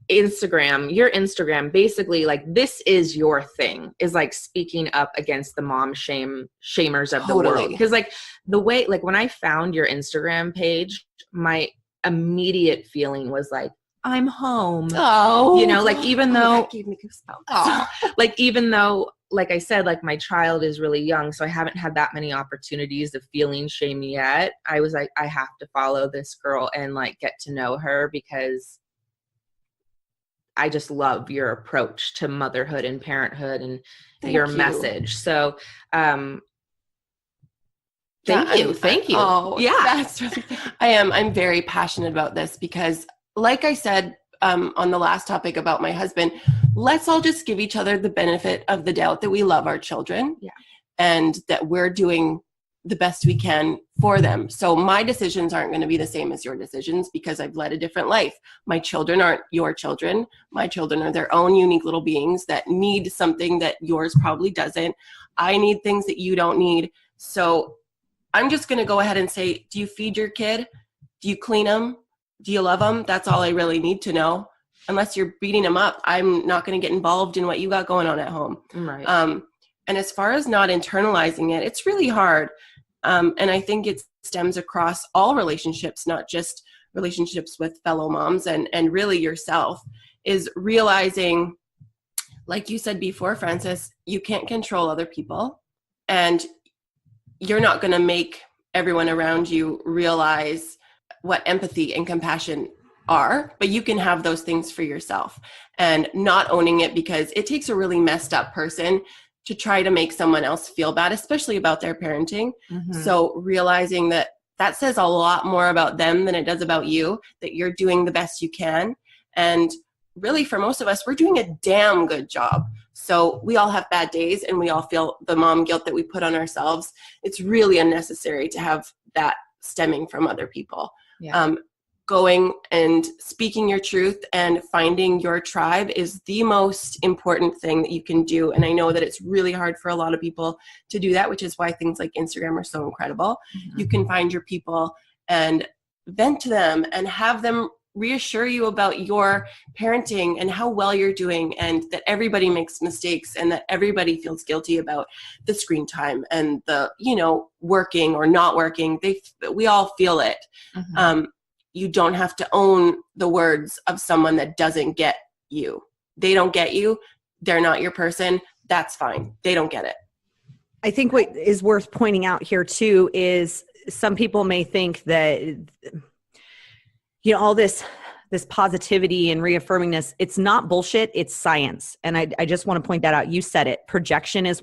your Instagram, basically like this is your thing, is like speaking up against the mom shamers of the world. Because like the way, like when I found your Instagram page, my immediate feeling was like, I'm home. Oh, you know, like even though, that gave me goosebumps. like even though, like I said, like my child is really young, so I haven't had that many opportunities of feeling shame yet. I was like, I have to follow this girl and like get to know her because I just love your approach to motherhood and parenthood and your message. So, thank you. Oh, yeah. That's really, I'm very passionate about this because like I said, on the last topic about my husband, let's all just give each other the benefit of the doubt that we love our children and that we're doing the best we can for them. So my decisions aren't going to be the same as your decisions because I've led a different life. My children aren't your children. My children are their own unique little beings that need something that yours probably doesn't. I need things that you don't need. So I'm just going to go ahead and say, do you feed your kid? Do you clean them? Do you love them? That's all I really need to know. Unless you're beating them up, I'm not going to get involved in what you got going on at home. Right. And as far as not internalizing it, it's really hard. And I think it stems across all relationships, not just relationships with fellow moms and really yourself, is realizing, like you said before, Frances, you can't control other people and you're not going to make everyone around you realize what empathy and compassion are, but you can have those things for yourself and not owning it because it takes a really messed up person to try to make someone else feel bad, especially about their parenting. Mm-hmm. So realizing that says a lot more about them than it does about you, that you're doing the best you can. And really for most of us, we're doing a damn good job. So we all have bad days and we all feel the mom guilt that we put on ourselves. It's really unnecessary to have that stemming from other people. Yeah. Going and speaking your truth and finding your tribe is the most important thing that you can do. And I know that it's really hard for a lot of people to do that, which is why things like Instagram are so incredible. Mm-hmm. You can find your people and vent to them and have them reassure you about your parenting and how well you're doing and that everybody makes mistakes and that everybody feels guilty about the screen time and the, working or not working. We all feel it. Mm-hmm. you don't have to own the words of someone that doesn't get you. They don't get you. They're not your person. That's fine. They don't get it. I think what is worth pointing out here too is some people may think that, all this positivity and reaffirming this, it's not bullshit, it's science. And I just want to point that out. You said it. Projection is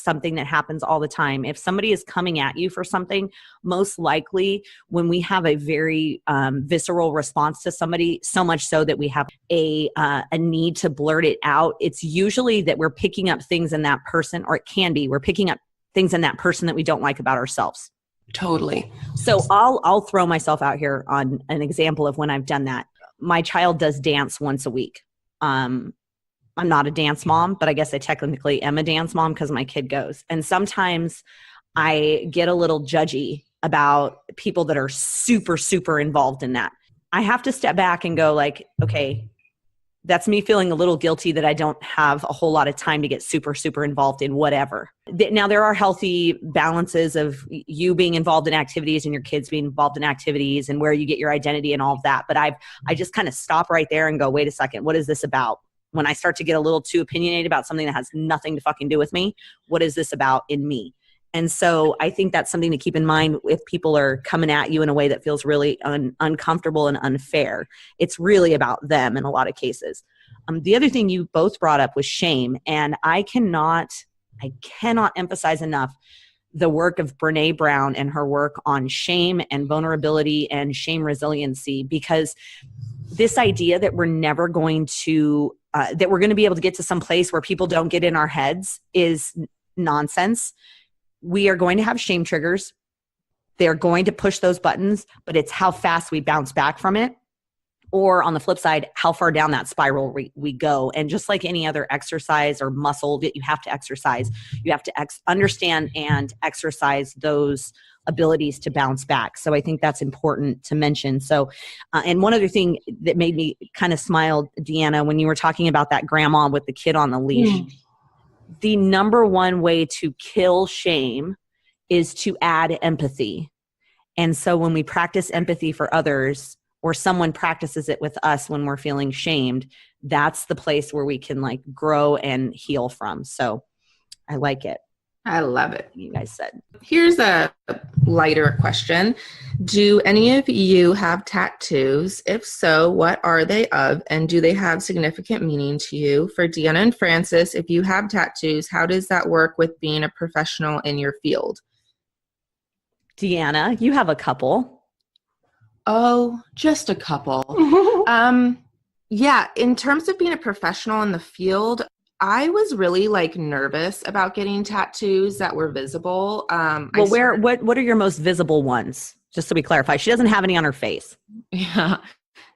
something that happens all the time. If somebody is coming at you for something, most likely when we have a very visceral response to somebody, so much so that we have a need to blurt it out, it's usually that we're picking up things in that person, or it can be, we're picking up things in that person that we don't like about ourselves. Totally. So I'll throw myself out here on an example of when I've done that. My child does dance once a week. I'm not a dance mom, but I guess I technically am a dance mom because my kid goes. And sometimes I get a little judgy about people that are super, super involved in that. I have to step back and go like, okay, that's me feeling a little guilty that I don't have a whole lot of time to get super, super involved in whatever. Now, there are healthy balances of you being involved in activities and your kids being involved in activities and where you get your identity and all of that. But I just kind of stop right there and go, wait a second, what is this about? When I start to get a little too opinionated about something that has nothing to fucking do with me, what is this about in me? And so I think that's something to keep in mind if people are coming at you in a way that feels really uncomfortable and unfair. It's really about them in a lot of cases. The other thing you both brought up was shame. And I cannot emphasize enough the work of Brene Brown and her work on shame and vulnerability and shame resiliency, because this idea that we're never going to, that we're going to be able to get to some place where people don't get in our heads is nonsense. We are going to have shame triggers. They're going to push those buttons, but it's how fast we bounce back from it. Or on the flip side, how far down that spiral we go. And just like any other exercise or muscle that you have to exercise, you have to understand and exercise those abilities to bounce back. So I think that's important to mention. So, and one other thing that made me kind of smile, Deanna, when you were talking about that grandma with the kid on the leash, the number one way to kill shame is to add empathy. And so when we practice empathy for others, or someone practices it with us when we're feeling shamed, that's the place where we can like grow and heal from. So I like it. I love it. You guys said. Here's a lighter question. Do any of you have tattoos? If so, what are they of? And do they have significant meaning to you? For Deanna and Francis, if you have tattoos, how does that work with being a professional in your field? Deanna, you have a couple. Oh, just a couple. Yeah, in terms of being a professional in the field, I was really like nervous about getting tattoos that were visible. Well, what are your most visible ones? Just so we clarify, she doesn't have any on her face. Yeah,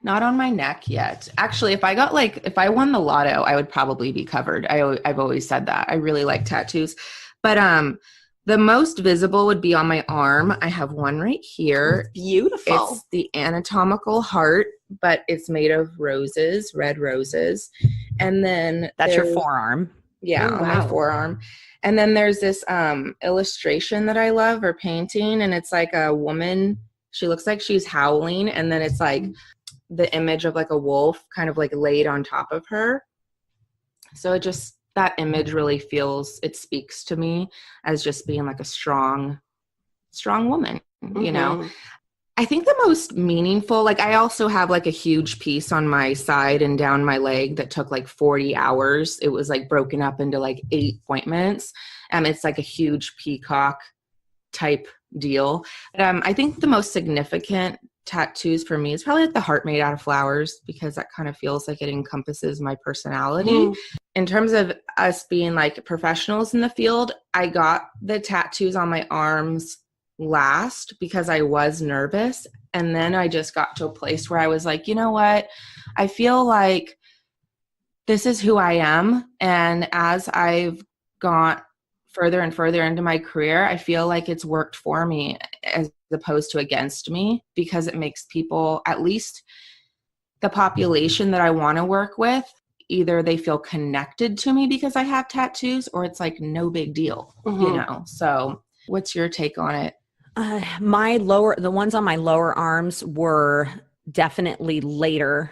not on my neck yet. Actually, if I won the lotto, I would probably be covered. I've always said that. I really like tattoos, but the most visible would be on my arm. I have one right here. It's beautiful. It's the anatomical heart, but it's made of roses, red roses. And then that's your forearm. Yeah, on my forearm. And then there's this illustration that I love, or painting, and it's like a woman. She looks like she's howling, and then it's like the image of like a wolf kind of like laid on top of her. So that image really it speaks to me as just being like a strong woman, you know? I think the most meaningful, like I also have like a huge piece on my side and down my leg that took like 40 hours. It was like broken up into like 8 appointments. It's like a huge peacock type deal. I think the most significant tattoos for me is probably like the heart made out of flowers, because that kind of feels like it encompasses my personality. In terms of us being like professionals in the field, I got the tattoos on my arms last because I was nervous. And then I just got to a place where I was like, you know what? I feel like this is who I am. And as I've gone further and further into my career, I feel like it's worked for me as opposed to against me, because it makes people, at least the population that I want to work with, either they feel connected to me because I have tattoos, or it's like no big deal, you know? So what's your take on it? The ones on my lower arms were definitely later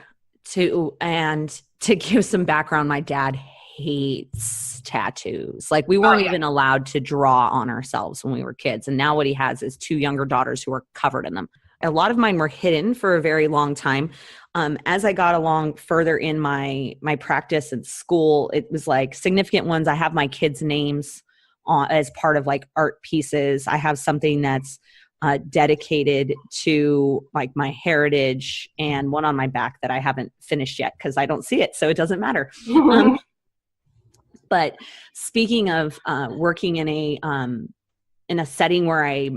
and to give some background, my dad hates tattoos. Like we weren't even allowed to draw on ourselves when we were kids. And now what he has is 2 younger daughters who are covered in them. A lot of mine were hidden for a very long time. As I got along further in my practice at school, it was like significant ones. I have my kids' names as part of like art pieces. I have something that's dedicated to like my heritage, and one on my back that I haven't finished yet because I don't see it, so it doesn't matter. But speaking of working in a setting where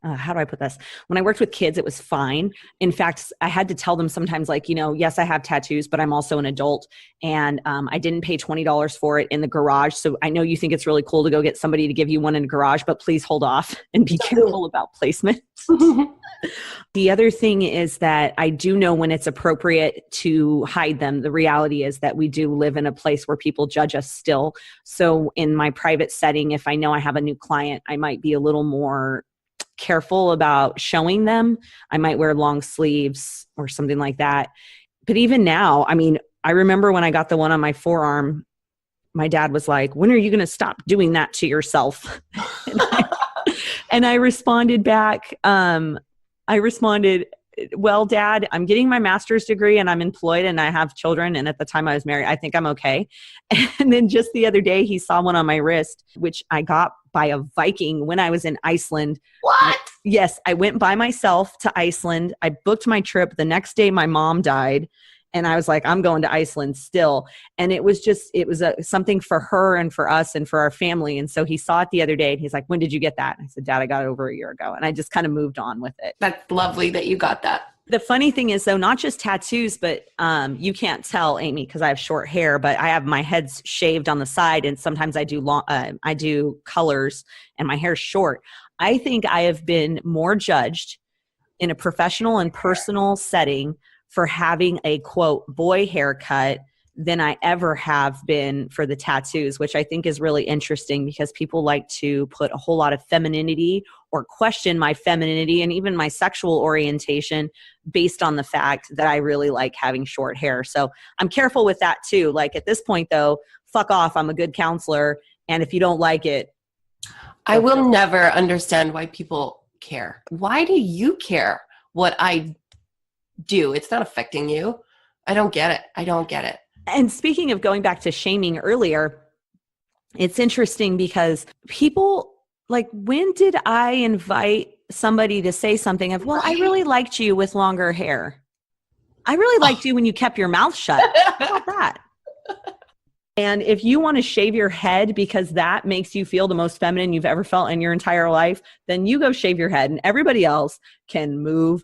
how do I put this? When I worked with kids, it was fine. In fact, I had to tell them sometimes like, yes, I have tattoos, but I'm also an adult, and I didn't pay $20 for it in the garage. So I know you think it's really cool to go get somebody to give you one in the garage, but please hold off and be careful about placement. The other thing is that I do know when it's appropriate to hide them. The reality is that we do live in a place where people judge us still. So in my private setting, if I know I have a new client, I might be a little more careful about showing them. I might wear long sleeves or something like that. But even now, I mean, I remember when I got the one on my forearm, my dad was like, when are you going to stop doing that to yourself? And I responded back, well, Dad, I'm getting my master's degree and I'm employed and I have children. And at the time I was married, I think I'm okay. And then just the other day, he saw one on my wrist, which I got by a Viking when I was in Iceland. What? Yes, I went by myself to Iceland. I booked my trip. The next day, my mom died. And I was like, I'm going to Iceland still. And it was something for her and for us and for our family. And so he saw it the other day and he's like, when did you get that? And I said, Dad, I got it over a year ago. And I just kind of moved on with it. That's lovely that you got that. The funny thing is though, not just tattoos, but you can't tell, Amy, because I have short hair, but I have my head's shaved on the side. And sometimes I do colors and my hair's short. I think I have been more judged in a professional and personal setting for having a quote boy haircut than I ever have been for the tattoos, which I think is really interesting because people like to put a whole lot of femininity or question my femininity and even my sexual orientation based on the fact that I really like having short hair. So I'm careful with that too. Like at this point though, fuck off. I'm a good counselor. And if you don't like it, I will never understand why people care. Why do you care what I do? It's not affecting you. I don't get it. And speaking of going back to shaming earlier, it's interesting because people like, when did I invite somebody to say something of, well, I really liked you with longer hair. I really liked you when you kept your mouth shut. How about that? And if you want to shave your head because that makes you feel the most feminine you've ever felt in your entire life, then you go shave your head and everybody else can move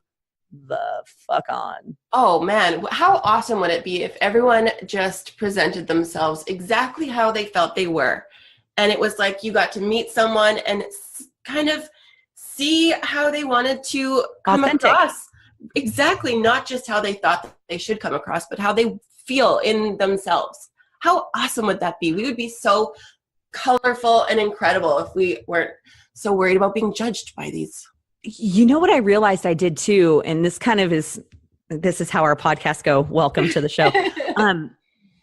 the fuck on. Oh man, how awesome would it be if everyone just presented themselves exactly how they felt they were, and it was like you got to meet someone and kind of see how they wanted to come across. Exactly, not just how they thought they should come across, but how they feel in themselves. How awesome would that be? We would be so colorful and incredible if we weren't so worried about being judged by these. You know what I realized I did too, and this is how our podcasts go. Welcome to the show.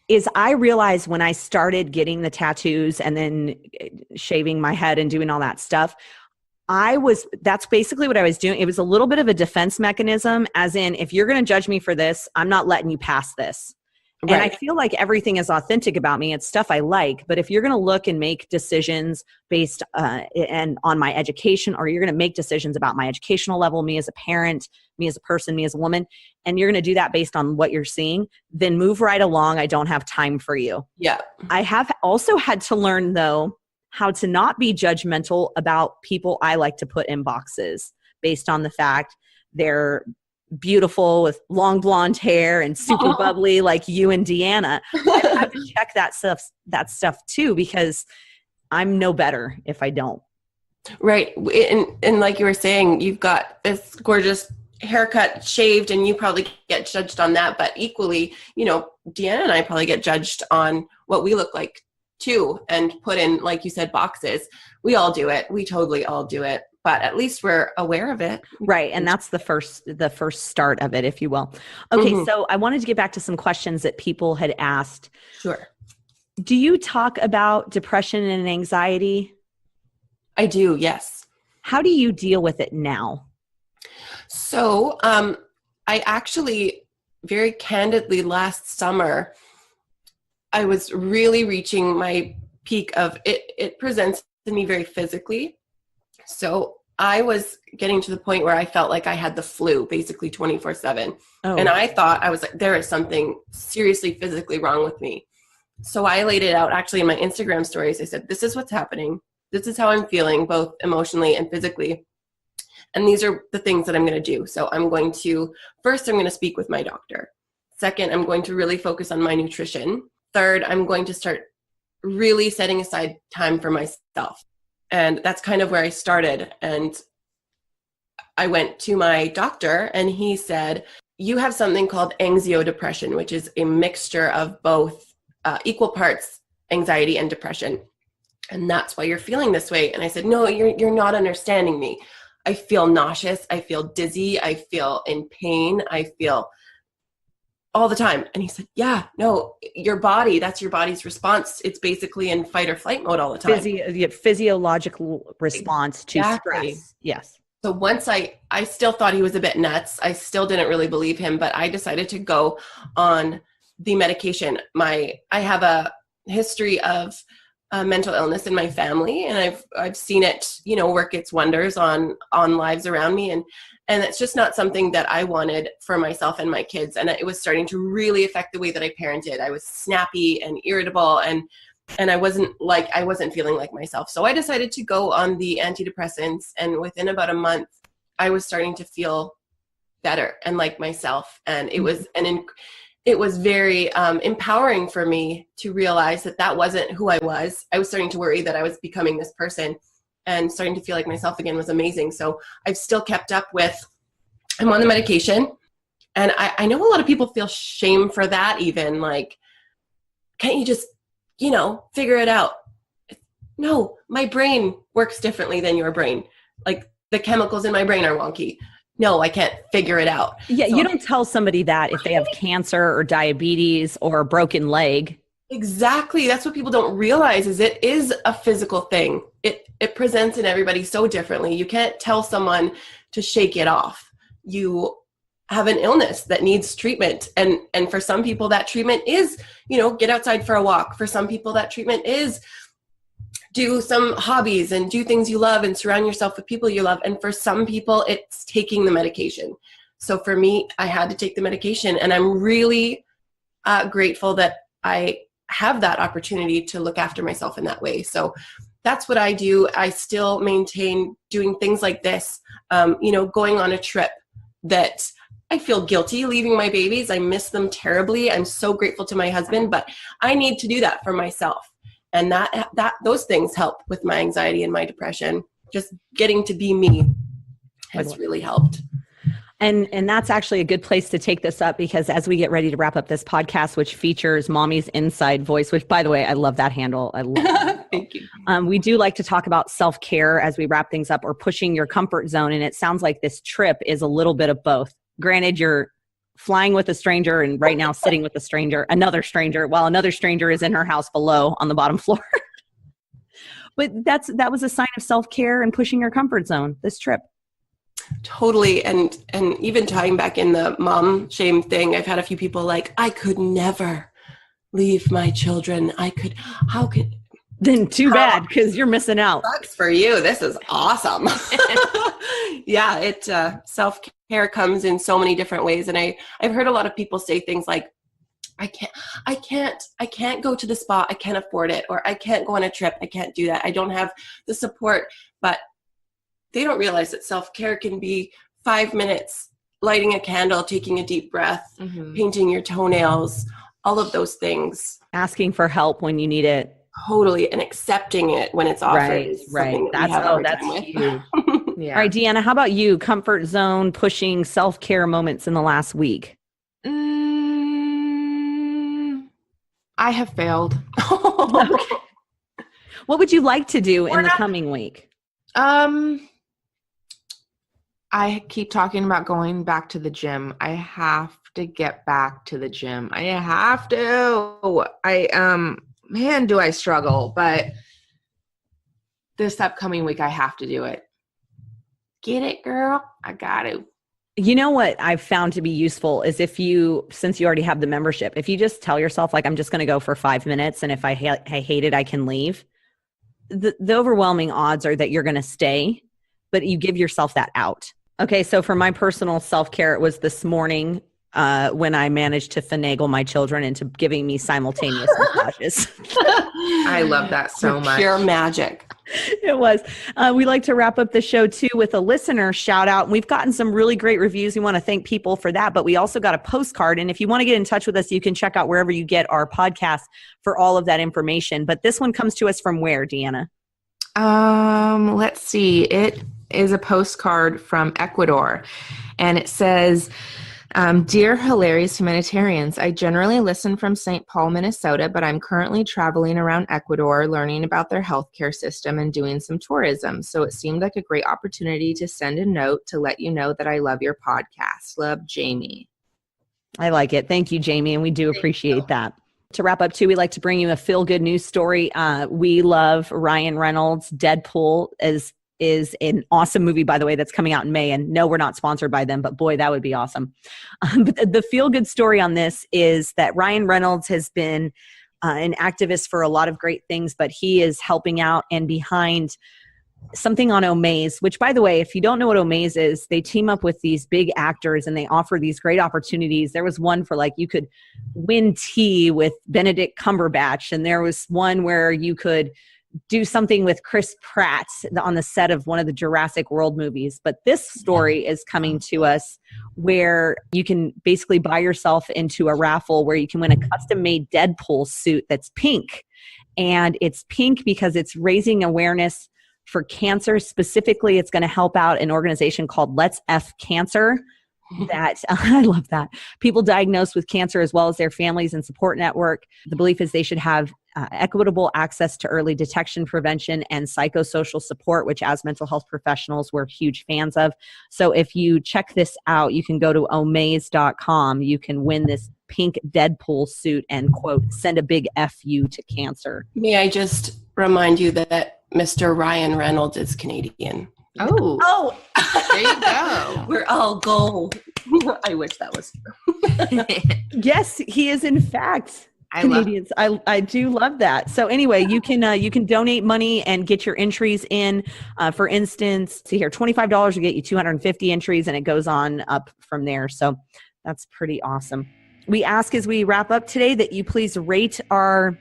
Is I realized when I started getting the tattoos and then shaving my head and doing all that stuff, that's basically what I was doing. It was a little bit of a defense mechanism, as in, if you're going to judge me for this, I'm not letting you pass this. Right. And I feel like everything is authentic about me. It's stuff I like. But if you're going to look and make decisions based and on my education, or you're going to make decisions about my educational level, me as a parent, me as a person, me as a woman, and you're going to do that based on what you're seeing, then move right along. I don't have time for you. Yeah. I have also had to learn, though, how to not be judgmental about people I like to put in boxes based on the fact they're beautiful with long blonde hair and super bubbly like you and Deanna. I have to check that stuff too, because I'm no better if I don't. Right. And like you were saying, you've got this gorgeous haircut, shaved, and you probably get judged on that. But equally, Deanna and I probably get judged on what we look like too, and put in, like you said, boxes. We all do it. We totally all do it. but at least we're aware of it. Right. And that's the first start of it, if you will. Okay. So I wanted to get back to some questions that people had asked. Sure. Do you talk about depression and anxiety? I do. Yes. How do you deal with it now? So, I actually very candidly last summer, I was really reaching my peak of it. It presents to me very physically. So I was getting to the point where I felt like I had the flu basically 24/7. And I thought, I was like, there is something seriously physically wrong with me. So I laid it out actually in my Instagram stories. I said, this is what's happening. This is how I'm feeling, both emotionally and physically. And these are the things that I'm going to do. So I'm going to speak with my doctor. Second, I'm going to really focus on my nutrition. Third, I'm going to start really setting aside time for myself. And that's kind of where I started. And I went to my doctor and he said, you have something called anxiodepression, which is a mixture of both equal parts anxiety and depression. And that's why you're feeling this way. And I said, no, you're not understanding me. I feel nauseous. I feel dizzy. I feel in pain. I feel all the time. And he said, yeah, no, your body, that's your body's response. It's basically in fight or flight mode all the time. Physiological response to stress. Yes. So once I still thought he was a bit nuts. I still didn't really believe him, but I decided to go on the medication. I have a history of mental illness in my family, and I've seen it, work its wonders on lives around me, and it's just not something that I wanted for myself and my kids. And it was starting to really affect the way that I parented. I was snappy and irritable, and I wasn't feeling like myself. So I decided to go on the antidepressants, and within about a month, I was starting to feel better and like myself. And it was it was very empowering for me to realize that wasn't who I was. I was starting to worry that I was becoming this person, and starting to feel like myself again was amazing. So I've still kept up with, I'm on the medication, and I know a lot of people feel shame for that even, like, can't you just, figure it out? No, my brain works differently than your brain. Like, the chemicals in my brain are wonky. No, I can't figure it out. Yeah, so, you don't tell somebody that if they have cancer or diabetes or a broken leg. Exactly. That's what people don't realize, is it is a physical thing. It presents in everybody so differently. You can't tell someone to shake it off. You have an illness that needs treatment. And for some people that treatment is, get outside for a walk. For some people that treatment is do some hobbies and do things you love and surround yourself with people you love. And for some people, it's taking the medication. So for me, I had to take the medication, and I'm really grateful that I have that opportunity to look after myself in that way. So that's what I do. I still maintain doing things like this, going on a trip that I feel guilty leaving my babies. I miss them terribly. I'm so grateful to my husband, but I need to do that for myself. And those things help with my anxiety and my depression. Just getting to be me has really helped. And that's actually a good place to take this up, because as we get ready to wrap up this podcast, which features Mommy's Inside Voice, which, by the way, I love that handle. I love it. Thank you. We do like to talk about self-care as we wrap things up, or pushing your comfort zone. And it sounds like this trip is a little bit of both. Granted, you're flying with a stranger and right now sitting with another stranger, while another stranger is in her house below on the bottom floor. But that was a sign of self-care and pushing your comfort zone, this trip. Totally. And even tying back in the mom shame thing, I've had a few people like, I could never leave my children. Then too bad, because you're missing out. Sucks for you. This is awesome. Yeah, self-care comes in so many different ways. And I've heard a lot of people say things like, I can't go to the spa. I can't afford it. Or I can't go on a trip. I can't do that. I don't have the support. But they don't realize that self-care can be 5 minutes, lighting a candle, taking a deep breath, painting your toenails, all of those things. Asking for help when you need it. Totally. And accepting it when it's offered. Right. That's huge. Yeah. All right, Deanna, how about you? Comfort zone, pushing self-care moments in the last week. I have failed. Okay. What would you like to do in the coming week? I keep talking about going back to the gym. I have to get back to the gym. I have to. Man, do I struggle, but this upcoming week I have to do it. Get it, girl? I got to. You know what I've found to be useful is since you already have the membership, if you just tell yourself, like, I'm just going to go for 5 minutes, and if I hate it, I can leave. The overwhelming odds are that you're going to stay, but you give yourself that out. Okay, so for my personal self-care, it was this morning when I managed to finagle my children into giving me simultaneous massages. I love that so much. Pure magic. It was. We like to wrap up the show too with a listener shout out. We've gotten some really great reviews. We want to thank people for that, but we also got a postcard. And if you want to get in touch with us, you can check out wherever you get our podcast for all of that information. But this one comes to us from where, Deanna? Let's see. It is a postcard from Ecuador, and it says, Dear Hilarious Humanitarians, I generally listen from St. Paul, Minnesota, but I'm currently traveling around Ecuador, learning about their healthcare system and doing some tourism. So it seemed like a great opportunity to send a note to let you know that I love your podcast. Love, Jamie. I like it. Thank you, Jamie. And we do appreciate that. To wrap up too, we like to bring you a feel-good news story. We love Ryan Reynolds. Deadpool is an awesome movie, by the way, that's coming out in May. And no, we're not sponsored by them, but boy, that would be awesome. But the feel-good story on this is that Ryan Reynolds has been an activist for a lot of great things, but he is helping out and behind something on Omaze, which, by the way, if you don't know what Omaze is, they team up with these big actors and they offer these great opportunities. There was one for, like, you could win tea with Benedict Cumberbatch, and there was one where you could do something with Chris Pratt on the set of one of the Jurassic World movies. But this story is coming to us where you can basically buy yourself into a raffle where you can win a custom-made Deadpool suit that's pink. And it's pink because it's raising awareness for cancer. Specifically, it's going to help out an organization called Let's F Cancer. That I love that. People diagnosed with cancer as well as their families and support network. The belief is they should have equitable access to early detection, prevention, and psychosocial support, which as mental health professionals, we're huge fans of. So if you check this out, you can go to omaze.com. You can win this pink Deadpool suit and, quote, send a big FU to cancer. May I just remind you that Mr. Ryan Reynolds is Canadian. Oh, there you go. We're all gold. I wish that was true. Yes, he is in fact Canadians. I do love that. So anyway, you can donate money and get your entries in. For instance, see here, $25 will get you 250 entries, and it goes on up from there. So that's pretty awesome. We ask as we wrap up today that you please rate our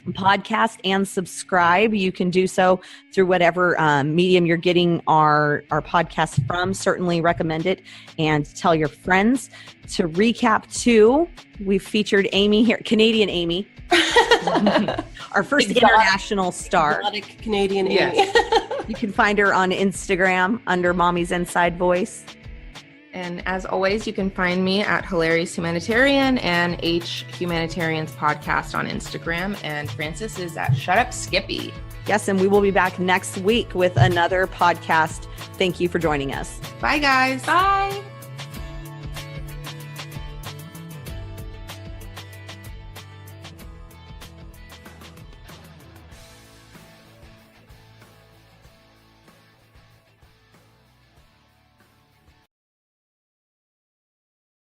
podcast and subscribe. You can do so through whatever medium you're getting our podcast from. Certainly recommend it and tell your friends. To recap too, we've featured Amy here, Canadian Amy, our first international star. Exotic Canadian Amy. Yes. You can find her on Instagram under Mommy's Inside Voice. And as always, you can find me at Hilarious Humanitarian and H Humanitarians Podcast on Instagram. And Francis is at Shut Up Skippy. Yes, and we will be back next week with another podcast. Thank you for joining us. Bye, guys. Bye.